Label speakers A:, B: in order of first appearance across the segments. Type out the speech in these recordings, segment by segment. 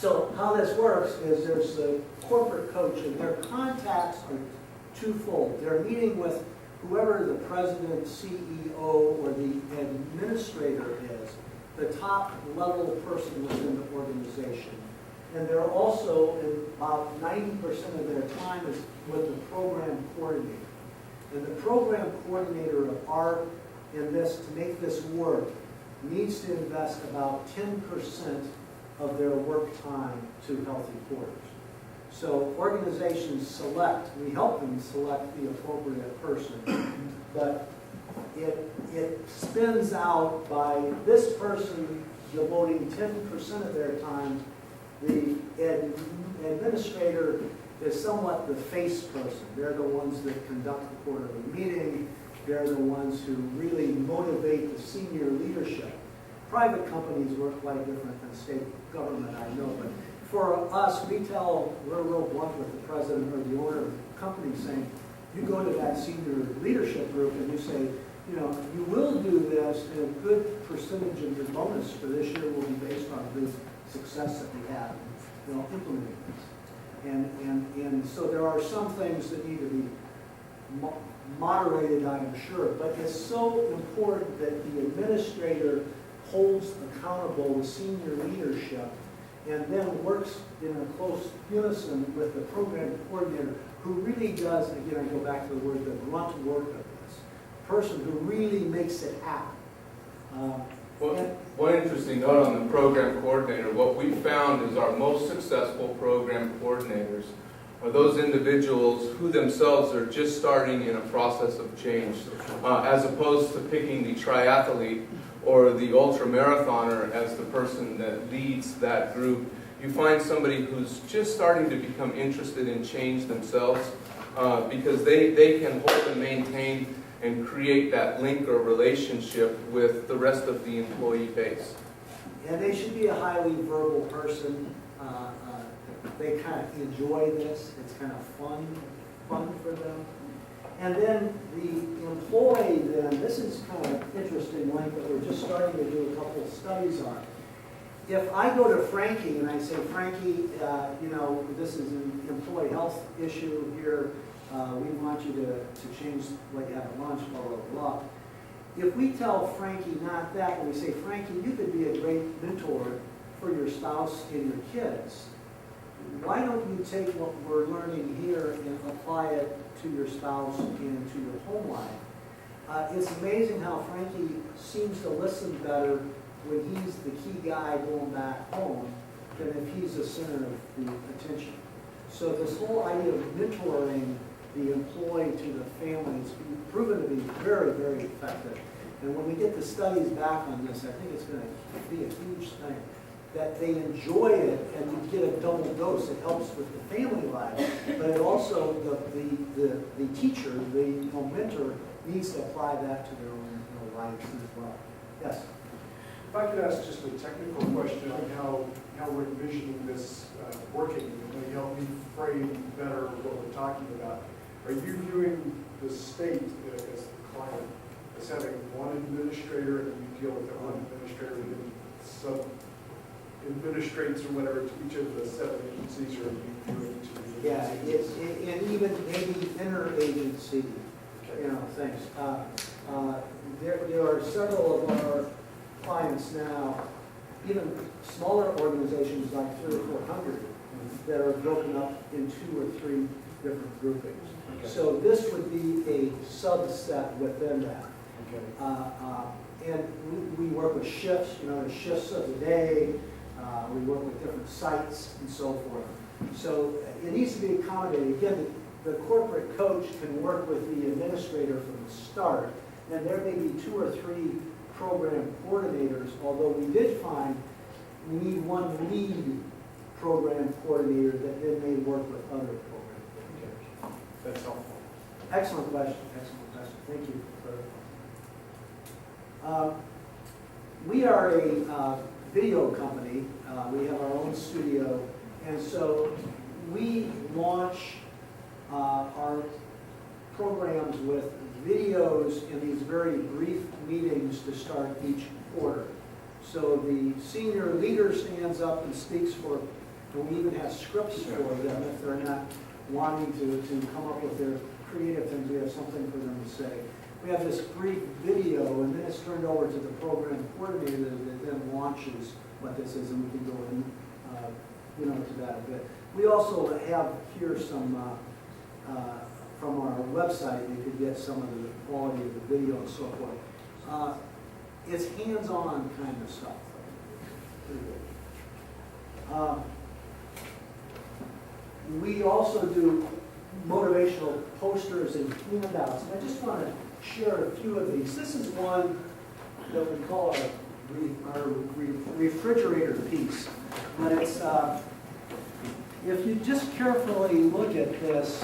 A: So how this works is there's the corporate coach, and their contacts are twofold. They're meeting with whoever the president, CEO, or the administrator is, the top level person within the organization. And they're also, about 90% of their time is with the program coordinator. And the program coordinator of art in this, to make this work, needs to invest about 10% of their work time to healthy quarters. So organizations select, we help them select the appropriate person, but it spins out by this person devoting 10% of their time. The administrator is somewhat the face person. They're the ones that conduct the quarterly meeting. They're the ones who really motivate the senior leadership. Private companies work quite different than state government, I know, but for us, we're real blunt with the president or the owner of the company saying, you go to that senior leadership group and you say, you know, you will do this, and a good percentage of your bonus for this year will be based on the success that we have, you know, implementing this. And so there are some things that need to be moderated, I'm sure, but it's so important that the administrator holds accountable the senior leadership and then works in a close unison with the program coordinator, who really does, again, I go back to the word, the grunt work of this person who really makes it happen.
B: One interesting note on the program coordinator, what we found is our most successful program coordinators are those individuals who themselves are just starting in a process of change, as opposed to picking the triathlete or the ultra-marathoner as the person that leads that group. You find somebody who's just starting to become interested in change themselves, because they can hold and maintain and create that link or relationship with the rest of the employee base.
A: And they should be a highly verbal person. They kind of enjoy this. It's kind of fun for them. And then the employee, then, this is kind of an interesting link that we're just starting to do a couple of studies on. If I go to Frankie and I say, Frankie, you know, this is an employee health issue here. We want you to change what you have at lunch, blah, blah, blah. If we tell Frankie not that, when we say, Frankie, you could be a great mentor for your spouse and your kids, why don't you take what we're learning here and apply it to your spouse and to your home life? It's amazing how Frankie seems to listen better when he's the key guy going back home than if he's the center of the attention. So this whole idea of mentoring the employee to the family has been proven to be very, very effective. And when we get the studies back on this, I think it's going to be a huge thing. That they enjoy it and you get a double dose. It helps with the family life, but it also, the teacher, the mentor, needs to apply that to their own lives as well. Yes?
C: If I could ask just a technical question on how we're envisioning this working, and maybe help me frame better what we're talking about. Are you viewing the state as the client as having one administrator, and you deal with that one administrator and then sub-administrates or whatever to each of the 7 agencies, or are you viewing each of the agencies?
A: Yeah, and even maybe interagency, things. There are several of our clients now, even smaller organizations like 300 or 400, that are broken up in 2 or 3 different groupings. Okay. So this would be a subset within that. Okay. And we work with shifts, the shifts of the day. We work with different sites and so forth. So it needs to be accommodated. Again, the corporate coach can work with the administrator from the start, and there may be 2 or 3 program coordinators, although we did find we need one lead program coordinator that then may work with other program coordinators.
C: That's helpful.
A: Excellent question. Thank you for clarifying. We are a video company. We have our own studio, and so we launch our programs with videos in these very brief meetings to start each quarter. So the senior leader stands up and speaks for And we even have scripts for them if they're not wanting to come up with their creative things. We have something for them to say. We have this brief video, and then it's turned over to the program coordinator that then launches what this is, and we can go in, to that a bit. We also have here some, from our website, you could get some of the quality of the video and so forth. It's hands-on kind of stuff. Pretty good. We also do motivational posters and handouts. And I just want to share a few of these. This is one that we call our refrigerator piece. But it's, if you just carefully look at this,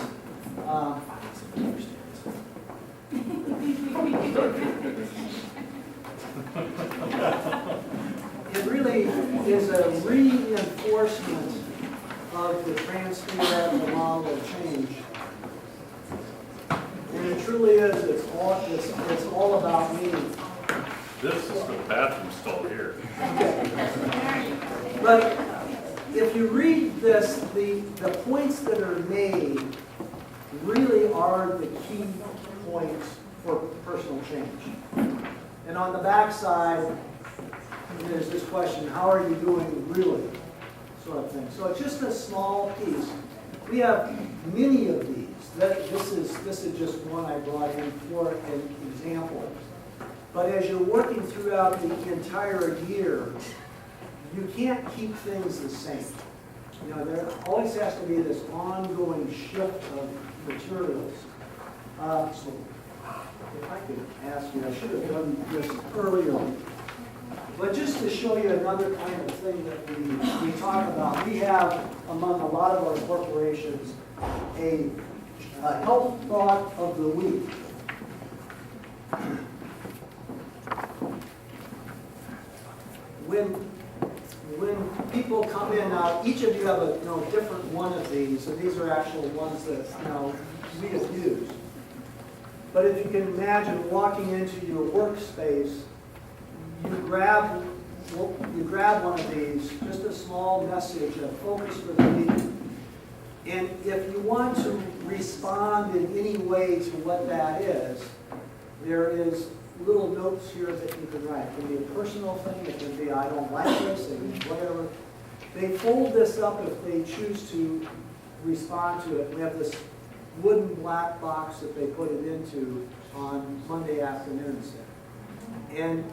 A: it really is a reinforcement of the transtheoretical model of change. And it truly is, it's all about me.
D: This is the bathroom stall here.
A: But if you read this, the points that are made really are the key points for personal change. And on the back side, there's this question, how are you doing really? Sort of thing. So it's just a small piece. We have many of these. This is just one I brought in for an example. But as you're working throughout the entire year, you can't keep things the same. There always has to be this ongoing shift of materials. So if I could ask you, I should have done this earlier. But just to show you another kind of thing that we talk about, we have among a lot of our corporations a health thought of the week. When people come in, now each of you have a different one of these, and these are actual ones that we have used. But if you can imagine walking into your workspace, you grab one of these, just a small message, a focus for the week. And if you want to respond in any way to what that is, there is little notes here that you can write. It can be a personal thing, it can be I don't like this, it can be whatever. They fold this up if they choose to respond to it. We have this wooden black box that they put it into on Monday afternoons. And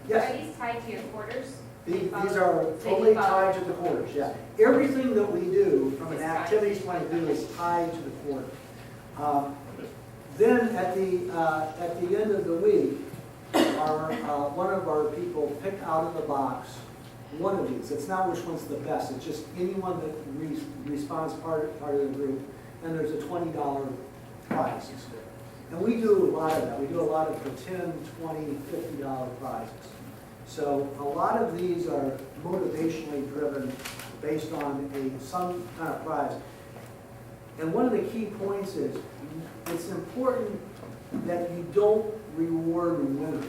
A: yes?
E: Are these tied to your quarters?
A: These are totally tied to the quarters, yeah. Everything that we do from an activities point of view is tied to the quarter. Then at the end of the week, one of our people pick out of the box one of these. It's not which one's the best. It's just anyone that responds part of the group. And there's a $20 prize. And we do a lot of that. We do a lot of the $10, $20, $50 prizes. So a lot of these are motivationally driven based on some kind of prize. And one of the key points is it's important that you don't reward winners.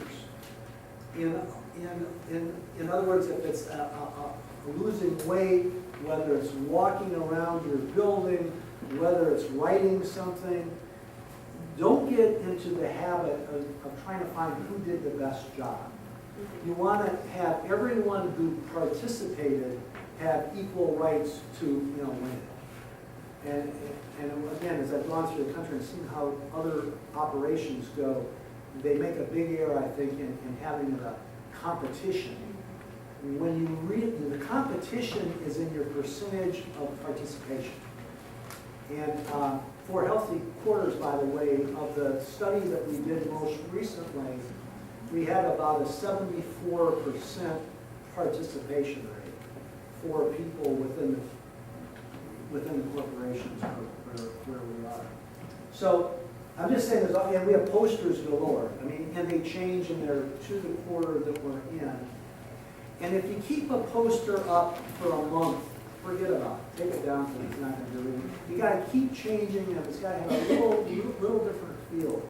A: In other words, if it's losing weight, whether it's walking around your building, whether it's writing something, don't get into the habit of trying to find who did the best job. You want to have everyone who participated have equal rights to win it. And again, as I've gone through the country and seen how other operations go, they make a big error, I think, in having a competition. When you read, the competition is in your percentage of participation. And for Healthy Quarters, by the way, of the study that we did most recently, we had about a 74% participation rate for people within the corporations where we are. So I'm just saying, and we have posters galore. I mean, and they change in there to the quarter that we're in. And if you keep a poster up for a month, forget about it. Take it down because it's not going to do anything. You got to keep changing them. It's got to have a little different feel.